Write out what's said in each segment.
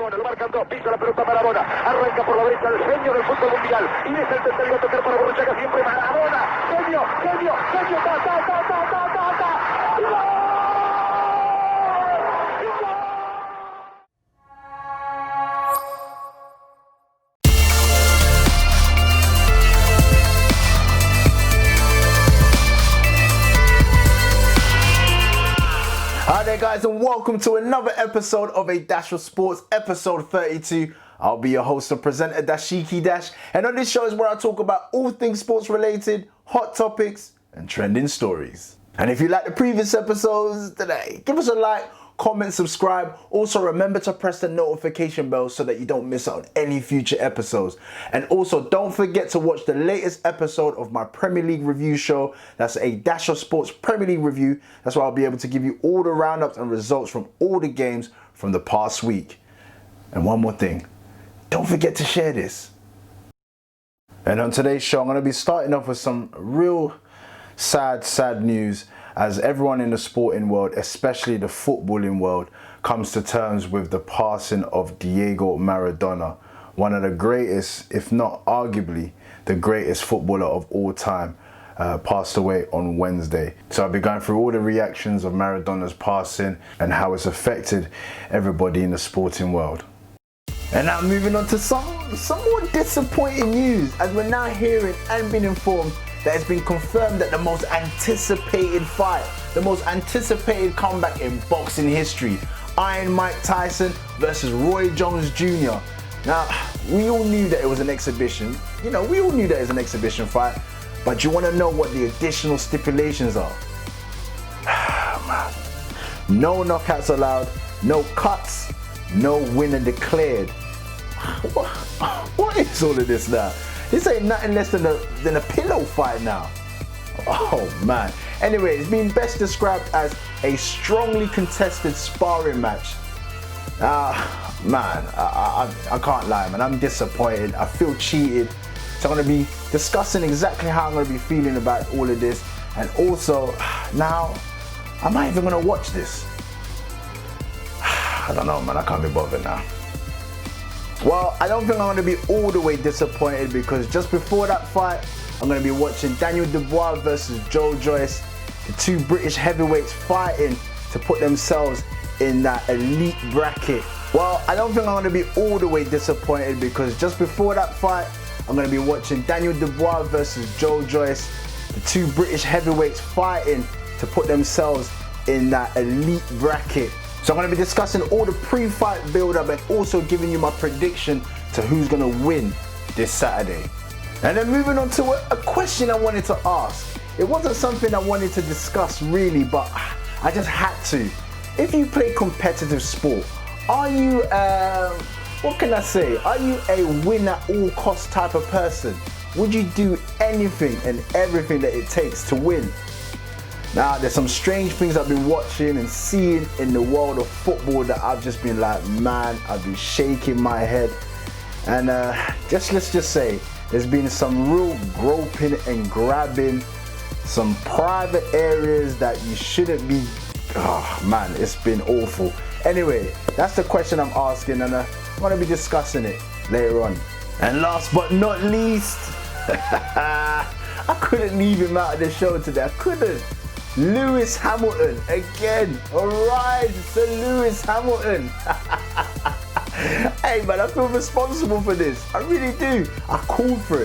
Maradona, lo marcan dos, pisa la pelota Maradona, arranca por la derecha el genio del fútbol mundial, y es el tercero a tocar para Borruchaga, siempre Maradona, genio, ¡gol! Hi there guys, and welcome to another episode of A Dash of Sports, episode 32. I'll be your host and presenter, Dashiki Dash, and on this show is where I talk about all things sports related, hot topics and trending stories. And if you like the previous episodes today, give us a like, comment, subscribe. Also remember to press the notification bell so that you don't miss out on any future episodes. And also don't forget to watch the latest episode of my Premier League review show. That's A Dash of Sports Premier League review. That's where I'll be able to give you all the roundups and results from all the games from the past week. And one more thing, don't forget to share this. And on today's show, I'm going to be starting off with some real sad news, as everyone in the sporting world, especially the footballing world, comes to terms with the passing of Diego Maradona, one of the greatest, if not arguably the greatest footballer of all time, passed away on Wednesday. So I'll be going through all the reactions of Maradona's passing and how it's affected everybody in the sporting world. And now moving on to some more disappointing news, as we're now hearing and being informed that it's been confirmed that the most anticipated fight, the most anticipated comeback in boxing history, Iron Mike Tyson versus Roy Jones Jr. Now, we all knew that it was an exhibition. We all knew that it was an exhibition fight, but you want to know what the additional stipulations are? Man. No knockouts allowed, no cuts, no winner declared. What is all of this now? This ain't nothing less than a pillow fight now. Oh man. Anyway, it's been best described as a strongly contested sparring match. Man, I can't lie, man. I'm disappointed. I feel cheated. So I'm going to be discussing exactly how I'm going to be feeling about all of this. And also, now, am I even going to watch this? I don't know, man. I can't be bothered now. Well, I don't think I'm going to be all the way disappointed, because just before that fight, I'm going to be watching Daniel Dubois versus Joyce, the two British heavyweights fighting to put themselves in that elite bracket. Well, I don't think I'm going to be all the way disappointed, because just before that fight, I'm going to be watching Daniel Dubois versus Joyce, the two British heavyweights fighting to put themselves in that elite bracket. So I'm going to be discussing all the pre-fight build-up and also giving you my prediction to who's going to win this Saturday. And then moving on to a question I wanted to ask. It wasn't something I wanted to discuss really, but I just had to. If you play competitive sport, are you, what can I say? Are you a win at all cost type of person? Would you do anything and everything that it takes to win? Now, there's some strange things I've been watching and seeing in the world of football that I've just been like, man, I've been shaking my head. And let's just say, there's been some real groping and grabbing, some private areas that you shouldn't be. Oh man, it's been awful. Anyway, that's the question I'm asking, and I'm going to be discussing it later on. And last but not least, I couldn't leave him out of the show today. I couldn't. Lewis Hamilton again. Alright, Sir Lewis Hamilton. Hey man, I feel responsible for this. I really do. I called for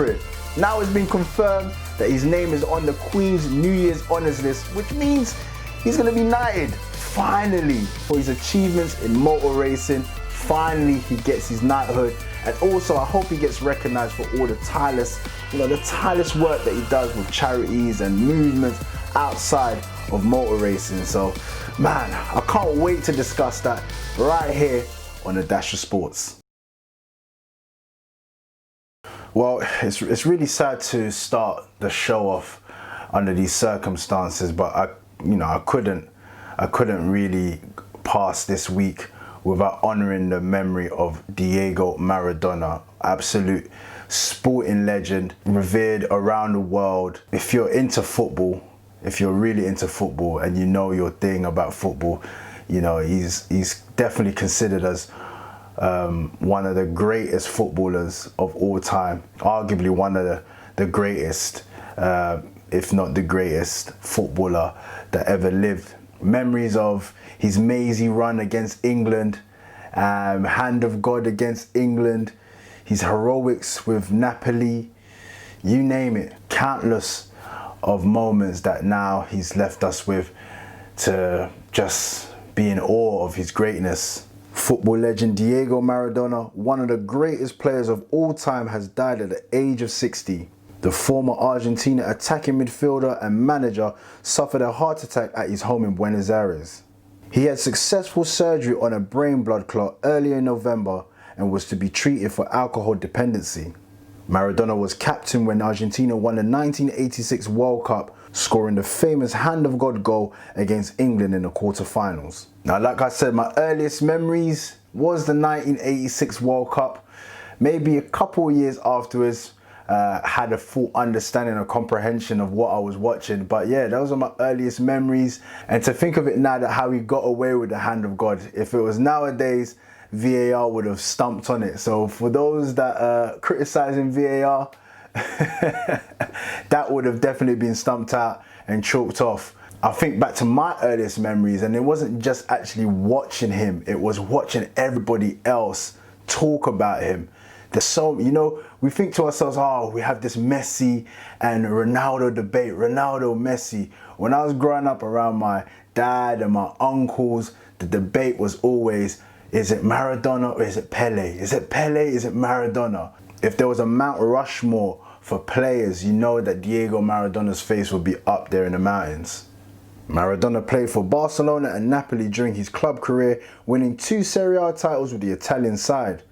it. Now it's been confirmed that his name is on the Queen's New Year's Honours list, which means he's going to be knighted. Finally, for his achievements in motor racing. Finally, he gets his knighthood. And also, I hope he gets recognised for all the tireless work that he does with charities and movements outside of motor racing. So, man, I can't wait to discuss that right here on A Dash of Sports. Well, it's really sad to start the show off under these circumstances, but I couldn't really pass this week without honouring the memory of Diego Maradona, absolute sporting legend, revered around the world. If you're into football, if you're really into football and you know your thing about football, he's definitely considered as one of the greatest footballers of all time, arguably one of the greatest, if not the greatest footballer that ever lived. Memories of his mazy run against England, hand of God against England, his heroics with Napoli, you name it, countless of moments that now he's left us with to just be in awe of his greatness. Football legend Diego Maradona, one of the greatest players of all time, has died at the age of 60. The former Argentina attacking midfielder and manager suffered a heart attack at his home in Buenos Aires. He had successful surgery on a brain blood clot earlier in November and was to be treated for alcohol dependency. Maradona was captain when Argentina won the 1986 World Cup, scoring the famous hand of God goal against England in the quarterfinals. Now, like I said, my earliest memories was the 1986 World Cup. Maybe a couple of years afterwards, had a full understanding or comprehension of what I was watching. But yeah, those are my earliest memories. And to think of it now, that how we got away with the hand of God. If it was nowadays, VAR would have stumped on it. So for those that are criticizing VAR, that would have definitely been stumped out and chalked off. I think back to my earliest memories, and it wasn't just actually watching him, it was watching everybody else talk about him. There's so, you know, we think to ourselves, oh, we have this Messi and Ronaldo debate, Ronaldo, Messi. When I was growing up around my dad and my uncles, the debate was always, is it Maradona or is it Pele? Is it Pele? Is it Maradona? If there was a Mount Rushmore for players, you know that Diego Maradona's face would be up there in the mountains. Maradona played for Barcelona and Napoli during his club career, winning 2 Serie A titles with the Italian side.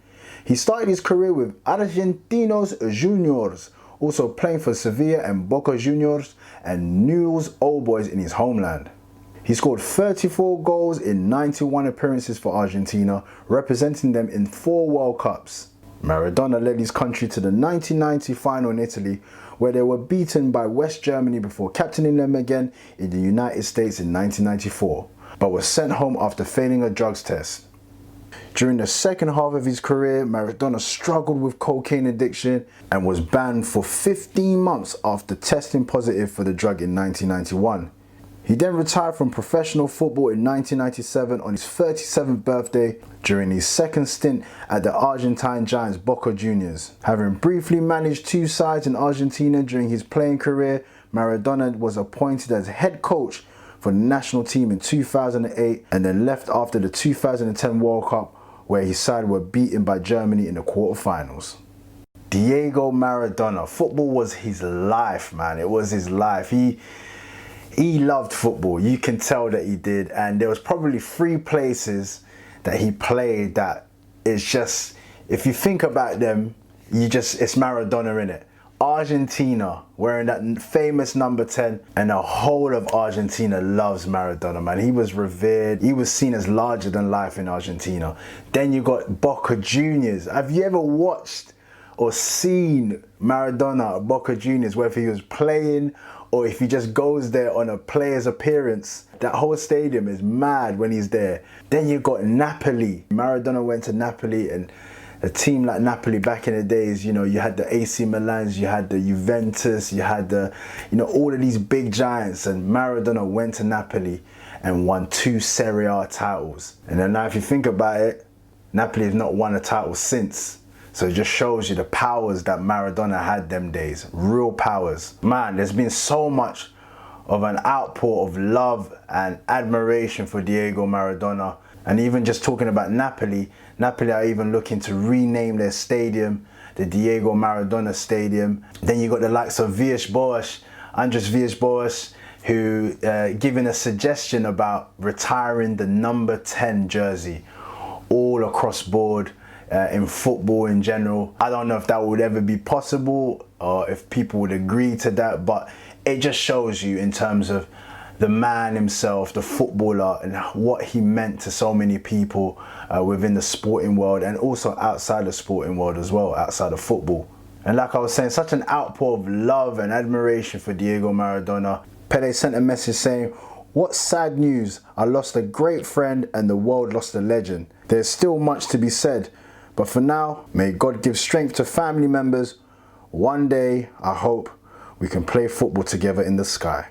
He started his career with Argentinos Juniors, also playing for Sevilla and Boca Juniors and Newell's Old Boys in his homeland. He scored 34 goals in 91 appearances for Argentina, representing them in 4 World Cups. Maradona led his country to the 1990 final in Italy, where they were beaten by West Germany before captaining them again in the United States in 1994, but was sent home after failing a drugs test. During the second half of his career, Maradona struggled with cocaine addiction and was banned for 15 months after testing positive for the drug in 1991. He then retired from professional football in 1997 on his 37th birthday during his second stint at the Argentine giants Boca Juniors. Having briefly managed 2 sides in Argentina during his playing career, Maradona was appointed as head coach for the national team in 2008 and then left after the 2010 World Cup, where his side were beaten by Germany in the quarterfinals. Diego Maradona, football was his life, man. It was his life. He loved football. You can tell that he did. And there was probably 3 places that he played that it's just, if you think about them, it's Maradona in it. Argentina, wearing that famous number 10, and the whole of Argentina loves Maradona, man. He was revered. He was seen as larger than life in Argentina. Then you got Boca Juniors. Have you ever watched or seen Maradona at Boca Juniors, whether he was playing or if he just goes there on a player's appearance? That whole stadium is mad when he's there. Then you got Napoli. Maradona went to Napoli, and a team like Napoli back in the days, you know, you had the AC Milans, you had the Juventus, you had the, you know, all of these big giants, and Maradona went to Napoli and won 2 Serie A titles. And then now if you think about it, Napoli has not won a title since. So it just shows you the powers that Maradona had them days, real powers. Man, there's been so much of an outpour of love and admiration for Diego Maradona. And even just talking about Napoli are even looking to rename their stadium, the Diego Maradona Stadium. Then you got the likes of Andres Villas-Boas, who giving a suggestion about retiring the number 10 jersey all across board in football in general. I don't know if that would ever be possible or if people would agree to that, but it just shows you in terms of the man himself, the footballer, and what he meant to so many people within the sporting world and also outside the sporting world as well, outside of football. And like I was saying, such an outpour of love and admiration for Diego Maradona. Pele sent a message saying, "What sad news, I lost a great friend and the world lost a legend. There's still much to be said, But for now, may God give strength to family members. One day, I hope we can play football together in the sky.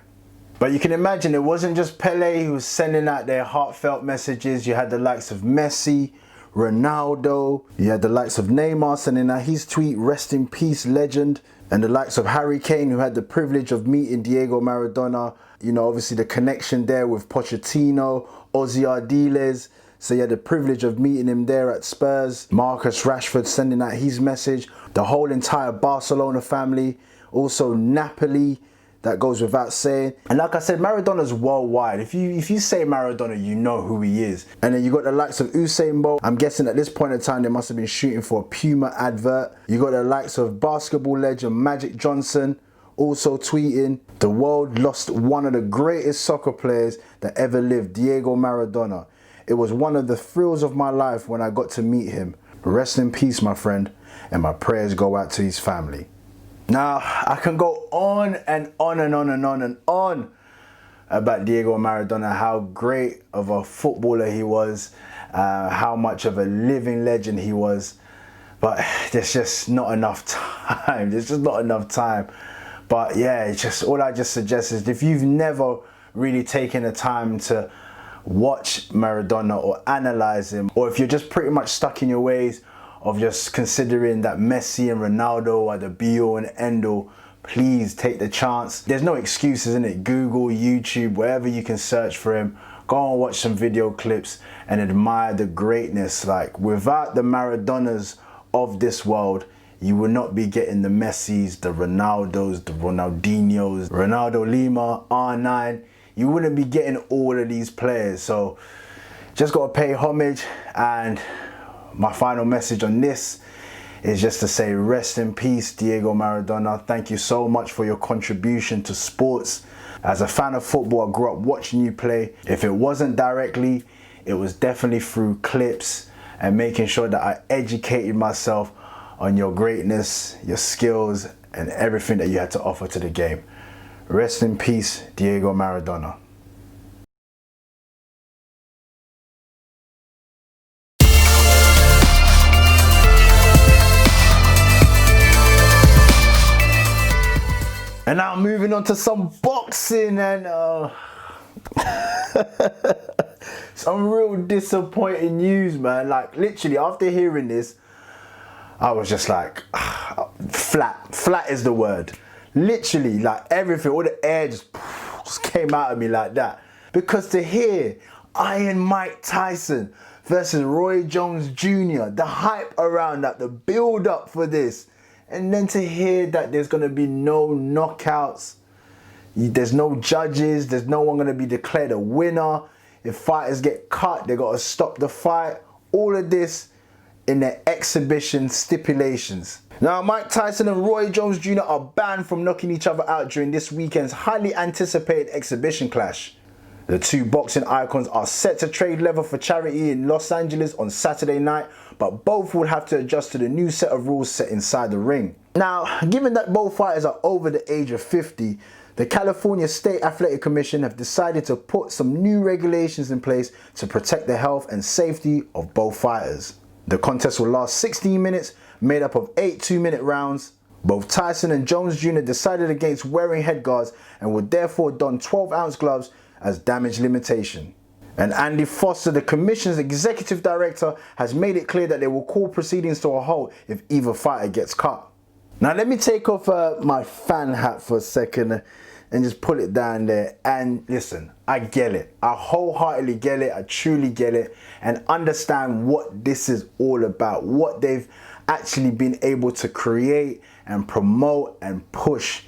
But you can imagine it wasn't just Pele who was sending out their heartfelt messages. You had the likes of Messi, Ronaldo, you had the likes of Neymar sending out his tweet, "Rest in peace, legend," and the likes of Harry Kane, who had the privilege of meeting Diego Maradona. You know, obviously the connection there with Pochettino, Ozzy Ardiles. So you had the privilege of meeting him there at Spurs. Marcus Rashford sending out his message. The whole entire Barcelona family. Also Napoli. That goes without saying. And like I said, Maradona's worldwide. If you say Maradona, you know who he is. And then you got the likes of Usain Bolt. I'm guessing at this point in time, they must have been shooting for a Puma advert. You got the likes of basketball legend Magic Johnson also tweeting, "The world lost one of the greatest soccer players that ever lived, Diego Maradona. It was one of the thrills of my life when I got to meet him. Rest in peace, my friend, and my prayers go out to his family." Now, I can go on and on and on and on and on about Diego Maradona, how great of a footballer he was, how much of a living legend he was. But there's just not enough time. There's just not enough time. But yeah, it's just all I just suggest is if you've never really taken the time to watch Maradona or analyze him, or if you're just pretty much stuck in your ways of just considering that Messi and Ronaldo are the be-all and end-all, please take the chance. There's no excuses in it. Google, YouTube, wherever you can search for him. Go and watch some video clips and admire the greatness. Like, without the Maradonas of this world, you will not be getting the Messis, the Ronaldos, the Ronaldinhos, Ronaldo Lima, R9. You wouldn't be getting all of these players. So just got to pay homage. And my final message on this is just to say rest in peace, Diego Maradona. Thank you so much for your contribution to sports. As a fan of football, I grew up watching you play. If it wasn't directly, it was definitely through clips and making sure that I educated myself on your greatness, your skills, and everything that you had to offer to the game. Rest in peace, Diego Maradona. And now moving on to some boxing and some real disappointing news, man. Like, literally after hearing this, I was just like, flat is the word. Literally, like everything, all the air just came out of me like that. Because to hear Iron Mike Tyson versus Roy Jones Jr., the hype around that, the build up for this, and then to hear that there's going to be no knockouts, there's no judges, there's no one going to be declared a winner. If fighters get cut, they got to stop the fight. All of this in their exhibition stipulations. Now, Mike Tyson and Roy Jones Jr. are banned from knocking each other out during this weekend's highly anticipated exhibition clash. The two boxing icons are set to trade leather for charity in Los Angeles on Saturday night, but both will have to adjust to the new set of rules set inside the ring. Now, given that both fighters are over the age of 50, the California State Athletic Commission have decided to put some new regulations in place to protect the health and safety of both fighters. The contest will last 16 minutes, made up of 8 2-minute rounds. Both Tyson and Jones Jr. decided against wearing headguards and would therefore don 12-ounce gloves as damage limitation. And Andy Foster, the Commission's executive director, has made it clear that they will call proceedings to a halt if either fighter gets cut. Now let me take off my fan hat for a second and just pull it down there. And listen, I get it. I wholeheartedly get it. I truly get it and understand what this is all about, what they've actually been able to create and promote and push.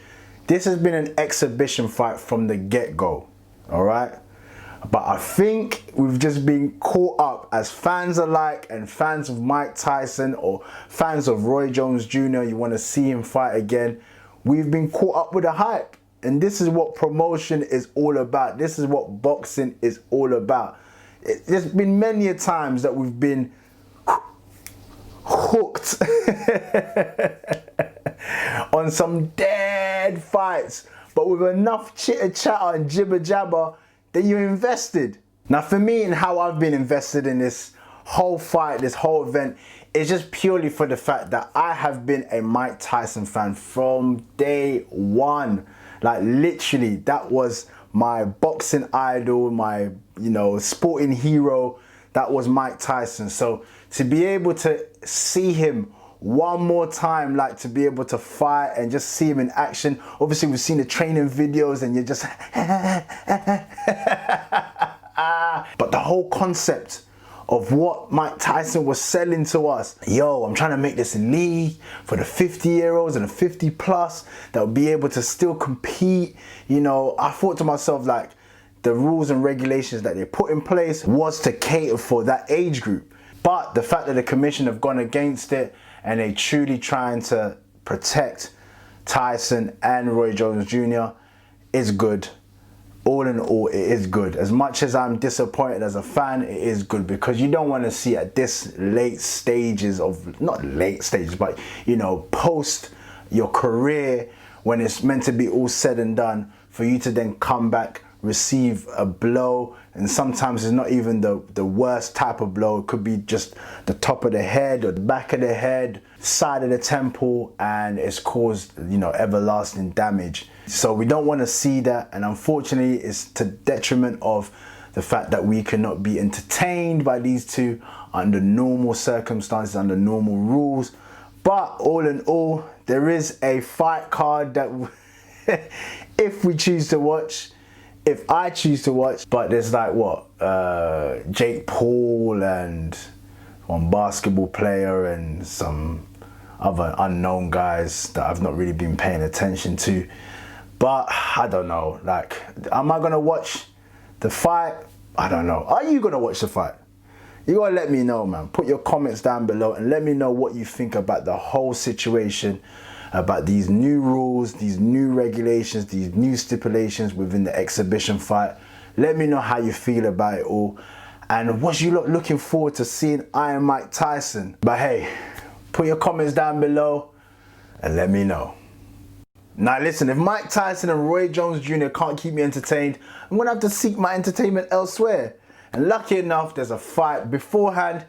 This has been an exhibition fight from the get-go, all right? But I think we've just been caught up as fans alike and fans of Mike Tyson or fans of Roy Jones Jr. You want to see him fight again. We've been caught up with the hype. And this is what promotion is all about. This is what boxing is all about. There's been many a times that we've been hooked on some dead fights, but with enough chitter chatter and jibber jabber that you're invested. Now for me and how I've been invested in this whole fight, this whole event, is just purely for the fact that I have been a Mike Tyson fan from day one. Like literally, that was my boxing idol, my, you know, sporting hero. That was Mike Tyson. So to be able to see him one more time, like to be able to fight and just see him in action. Obviously we've seen the training videos and you're just but the whole concept of what Mike Tyson was selling to us, yo, I'm trying to make this league for the 50-year-olds and the 50 plus that will be able to still compete. You know, I thought to myself, like, the rules and regulations that they put in place was to cater for that age group. But the fact that the commission have gone against it and they truly trying to protect Tyson and Roy Jones Jr. is good. All in all, it is good. As much as I'm disappointed as a fan, it is good, because you don't want to see at this late stages of, not late stages, but, you know, post your career, when it's meant to be all said and done, for you to then come back, receive a blow, and sometimes it's not even the worst type of blow. It could be just the top of the head or the back of the head, side of the temple, and it's caused, you know, everlasting damage. So we don't want to see that, and unfortunately it's to detriment of the fact that we cannot be entertained by these two under normal circumstances, under normal rules. But all in all, there is a fight card that if we choose to watch, if I choose to watch, but there's like what, Jake Paul and one basketball player and some other unknown guys that I've not really been paying attention to. But I don't know, like, am I gonna watch the fight? I don't know. Are you gonna watch the fight? You gotta let me know, man. Put your comments down below and let me know what you think about the whole situation, about these new rules, these new regulations, these new stipulations within the exhibition fight. Let me know how you feel about it all, and what you lot looking forward to seeing Iron Mike Tyson. But hey, put your comments down below and let me know. Now listen, if Mike Tyson and Roy Jones Jr. can't keep me entertained, I'm gonna have to seek my entertainment elsewhere. And lucky enough, there's a fight beforehand,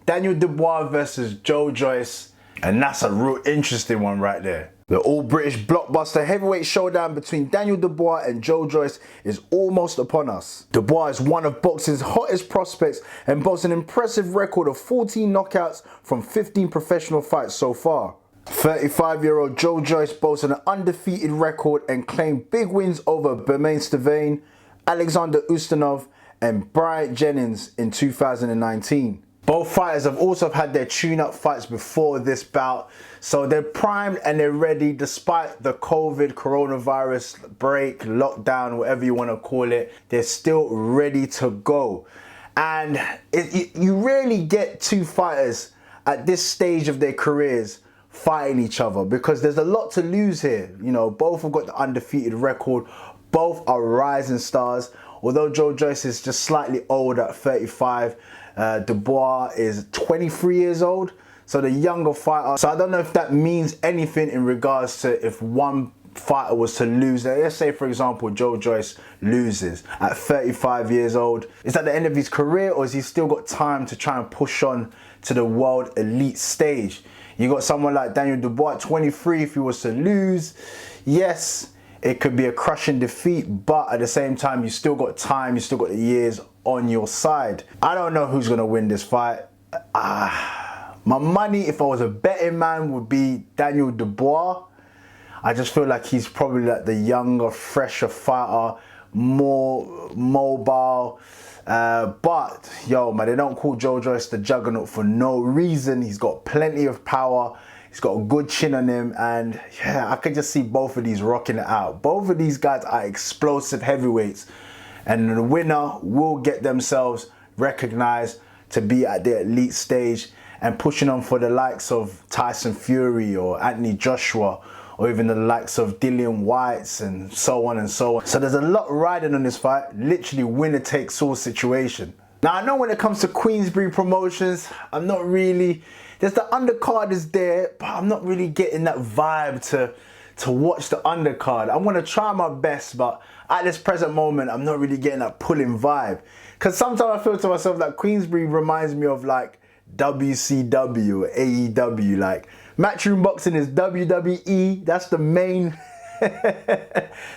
Daniel Dubois versus Joyce. And that's a real interesting one right there. The all-British blockbuster heavyweight showdown between Daniel Dubois and Joyce is almost upon us. Dubois is one of boxing's hottest prospects and boasts an impressive record of 14 knockouts from 15 professional fights so far. 35-year-old Joyce boasts an undefeated record and claimed big wins over Bermane Stiverne, Alexander Ustinov and Bryant Jennings in 2019. Both fighters have also had their tune-up fights before this bout, so they're primed and they're ready despite the COVID, coronavirus break, lockdown, whatever you want to call it. They're still ready to go. And you rarely get two fighters at this stage of their careers fighting each other, because there's a lot to lose here. You know, both have got the undefeated record, both are rising stars. Although Joyce is just slightly older at 35, Dubois is 23 years old, so the younger fighter. So I don't know if that means anything in regards to if one fighter was to lose. Let's say, for example, Joyce loses at 35 years old. Is that the end of his career, or has he still got time to try and push on to the world elite stage? You got someone like Daniel Dubois, 23, if he was to lose, yes, it could be a crushing defeat, but at the same time, you still got time, you still got the years on your side. I don't know who's gonna win this fight. My money, if I was a betting man, would be Daniel Dubois. I just feel like he's probably like the younger, fresher fighter, more mobile. But yo, man, they don't call Joyce the juggernaut for no reason. He's got plenty of power. He's got a good chin on him, and yeah, I could just see both of these rocking it out. Both of these guys are explosive heavyweights, and the winner will get themselves recognized to be at the elite stage and pushing on for the likes of Tyson Fury or Anthony Joshua, or even the likes of Dillian Whytes and so on and so on. So there's a lot riding on this fight, literally winner takes all situation. Now I know when it comes to Queensberry Promotions, I'm not really, there's the undercard is there, but I'm not really getting that vibe to watch the undercard. I'm gonna try my best, but at this present moment, I'm not really getting that pulling vibe. Cause sometimes I feel to myself like Queensbury reminds me of like WCW or AEW. Like Matchroom Boxing is WWE. That's the main,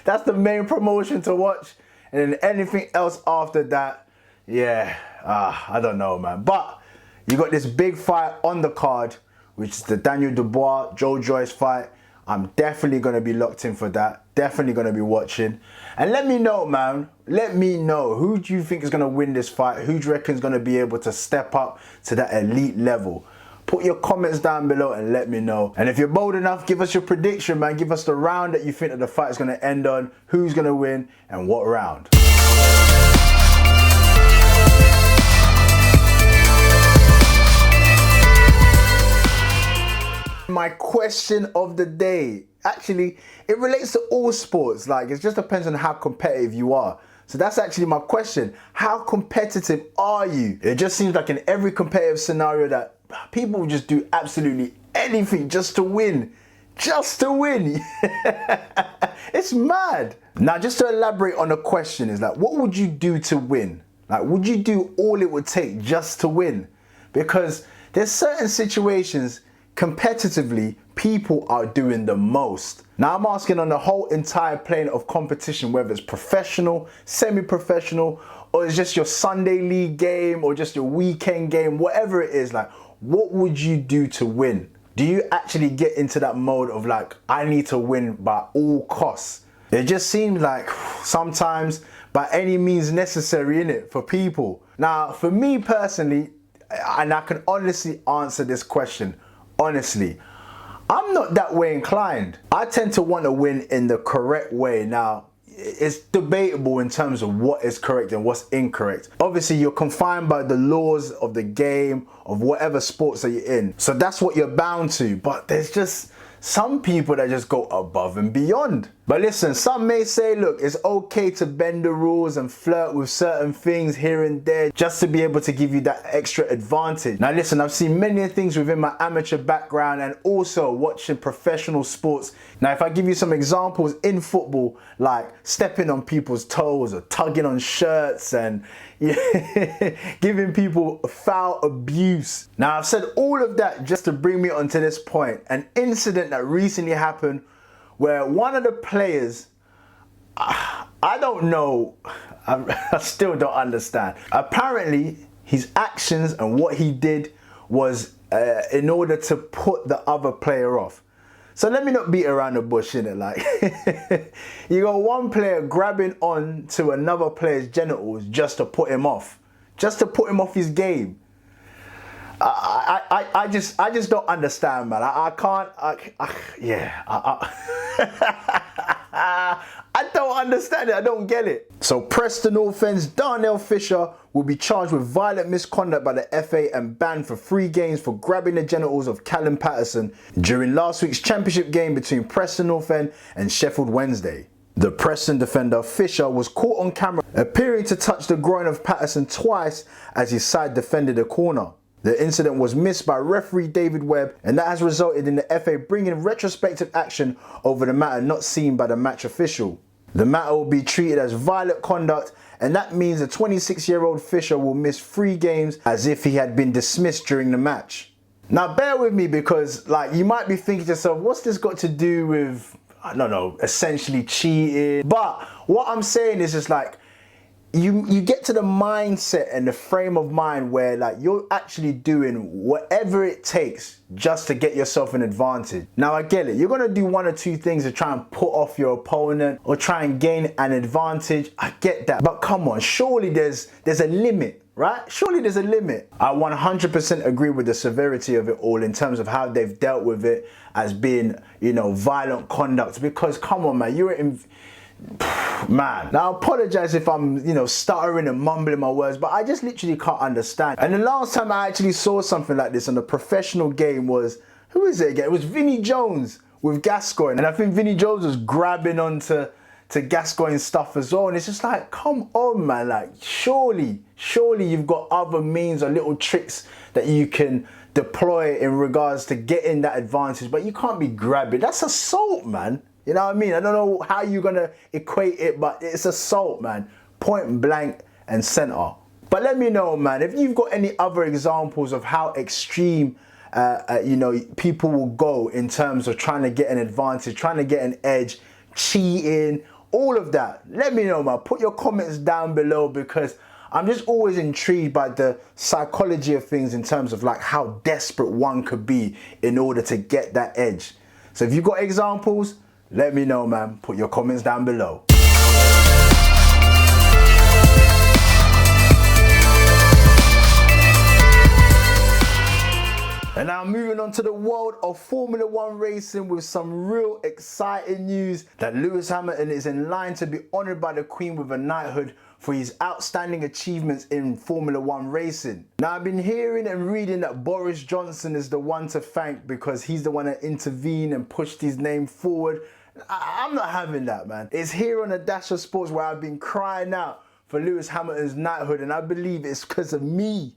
that's the main promotion to watch. And then anything else after that, yeah, I don't know, man. But you got this big fight on the card, which is the Daniel Dubois, Joyce fight. I'm definitely going to be locked in for that. Definitely going to be watching. And let me know, man. Let me know. Who do you think is going to win this fight? Who do you reckon is going to be able to step up to that elite level? Put your comments down below and let me know. And if you're bold enough, give us your prediction, man. Give us the round that you think that the fight is going to end on. Who's going to win and what round? My question of the day, actually, it relates to all sports. Like, it just depends on how competitive you are. So that's actually my question. How competitive are you? It just seems like in every competitive scenario that people will just do absolutely anything just to win. Just to win. It's mad. Now, just to elaborate on the question is like, what would you do to win? Like, would you do all it would take just to win? Because there's certain situations competitively, people are doing the most. Now I'm asking on the whole entire plane of competition, whether it's professional, semi-professional, or it's just your Sunday league game or just your weekend game, whatever it is, like, what would you do to win? Do you actually get into that mode of like, I need to win by all costs? It just seems like sometimes by any means necessary, innit, for people. Now, for me personally, and I can honestly answer this question, honestly, I'm not that way inclined. I tend to want to win in the correct way. Now, it's debatable in terms of what is correct and what's incorrect. Obviously, you're confined by the laws of the game, of whatever sports that you're in. So that's what you're bound to. But there's just some people that just go above and beyond. But listen, some may say, look, it's okay to bend the rules and flirt with certain things here and there just to be able to give you that extra advantage. Now listen, I've seen many things within my amateur background and also watching professional sports. Now if I give you some examples in football, like stepping on people's toes or tugging on shirts and giving people foul abuse. Now I've said all of that just to bring me onto this point. An incident that recently happened where one of the players, I don't know, I still don't understand. Apparently, his actions and what he did was in order to put the other player off. So let me not beat around the bush, innit? Like, you got one player grabbing on to another player's genitals just to put him off. Just to put him off his game. I just don't understand, man. I don't understand it. I don't get it. So Preston North End's Darnell Fisher will be charged with violent misconduct by the FA and banned for 3 games for grabbing the genitals of Callum Patterson during last week's championship game between Preston North End and Sheffield Wednesday. The Preston defender Fisher was caught on camera appearing to touch the groin of Patterson twice as his side defended a corner. The incident was missed by referee David Webb, and that has resulted in the FA bringing retrospective action over the matter not seen by the match official. The matter will be treated as violent conduct, and that means the 26-year-old Fisher will miss 3 games as if he had been dismissed during the match. Now bear with me because like you might be thinking to yourself, what's this got to do with, I don't know, essentially cheating? But what I'm saying is just like, you get to the mindset and the frame of mind where like you're actually doing whatever it takes just to get yourself an advantage. Now I get it, you're gonna do 1 or 2 things to try and put off your opponent or try and gain an advantage. I get that, but come on, surely there's a limit, right? Surely there's a limit. I 100% agree with the severity of it all in terms of how they've dealt with it as being, you know, violent conduct, because come on, man, you're in. Man, now I apologize if I'm, you know, stuttering and mumbling my words, but I just literally can't understand. And the last time I actually saw something like this on a professional game was, who is it again? It was Vinnie Jones with Gascoigne, and I think Vinnie Jones was grabbing onto to Gascoigne's stuff as well. And it's just like, come on, man. Like, surely you've got other means or little tricks that you can deploy in regards to getting that advantage. But you can't be grabbing. That's assault, man. You know what I mean? I don't know how you're going to equate it, but it's assault, man. Point blank and center. But let me know, man, if you've got any other examples of how extreme you know, people will go in terms of trying to get an advantage, trying to get an edge, cheating, all of that. Let me know, man. Put your comments down below, because I'm just always intrigued by the psychology of things in terms of like how desperate one could be in order to get that edge. So if you've got examples, let me know, man. Put your comments down below. And now moving on to the world of Formula One racing with some real exciting news that Lewis Hamilton is in line to be honoured by the Queen with a knighthood for his outstanding achievements in Formula One racing. Now, I've been hearing and reading that Boris Johnson is the one to thank because he's the one that intervened and pushed his name forward. I'm not having that, man. It's here on the Dash of Sports where I've been crying out for Lewis Hamilton's knighthood, and I believe it's because of me.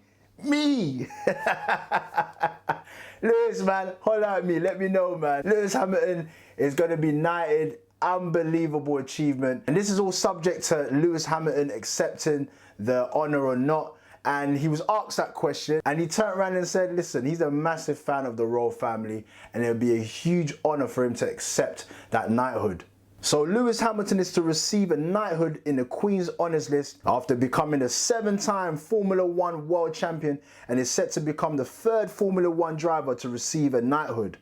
Lewis, man, holla at me, let me know, man. Lewis Hamilton is going to be knighted. Unbelievable achievement. And this is all subject to Lewis Hamilton accepting the honour or not. And he was asked that question and he turned around and said, listen, he's a massive fan of the royal family and it would be a huge honour for him to accept that knighthood. So Lewis Hamilton is to receive a knighthood in the Queen's Honours List after becoming a 7-time Formula One world champion, and is set to become the 3rd Formula One driver to receive a knighthood.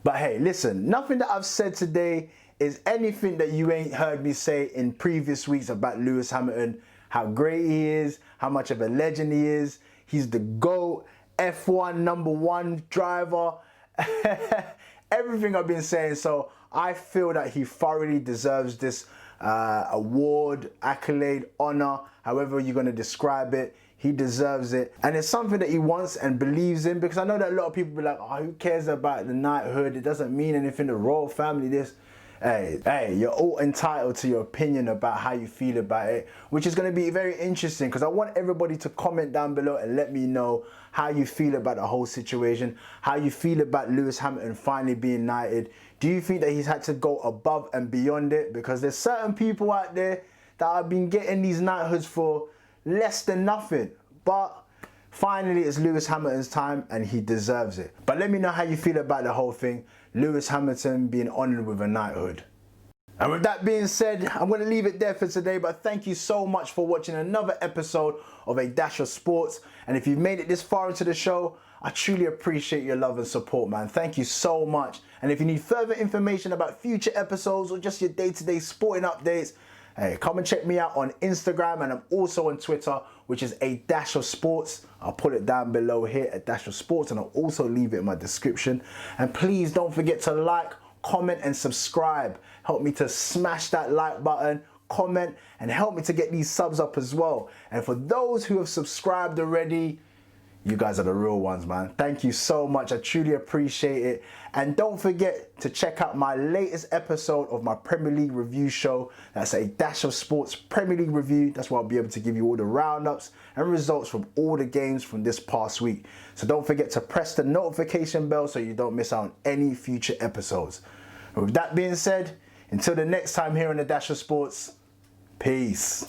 But hey, listen, nothing that I've said today is anything that you ain't heard me say in previous weeks about Lewis Hamilton, how great he is, how much of a legend he is. He's the GOAT, F1 #1 driver. Everything I've been saying. So I feel that he thoroughly deserves this award, accolade, honor, however you're going to describe it. He deserves it. And it's something that he wants and believes in, because I know that a lot of people be like, oh, who cares about the knighthood? It doesn't mean anything, the royal family, this. Hey, you're all entitled to your opinion about how you feel about it, which is going to be very interesting, because I want everybody to comment down below and let me know how you feel about the whole situation, how you feel about Lewis Hamilton finally being knighted. Do you think that he's had to go above and beyond it? Because there's certain people out there that have been getting these knighthoods for less than nothing. But finally, it's Lewis Hamilton's time and he deserves it. But let me know how you feel about the whole thing. Lewis Hamilton being honoured with a knighthood. And with that being said, I'm going to leave it there for today, but thank you so much for watching another episode of A Dash of Sports. And if you've made it this far into the show, I truly appreciate your love and support, man. Thank you so much. And if you need further information about future episodes or just your day-to-day sporting updates, hey, come and check me out on Instagram, and I'm also on Twitter, which is A Dash of Sports. I'll put it down below here, A Dash of Sports, and I'll also leave it in my description. And please don't forget to like, comment, and subscribe. Help me to smash that like button, comment, and help me to get these subs up as well. And for those who have subscribed already, you guys are the real ones, man. Thank you so much. I truly appreciate it. And don't forget to check out my latest episode of my Premier League review show. That's A Dash of Sports Premier League review. That's where I'll be able to give you all the roundups and results from all the games from this past week. So don't forget to press the notification bell so you don't miss out on any future episodes. And with that being said, until the next time here on A Dash of Sports, peace.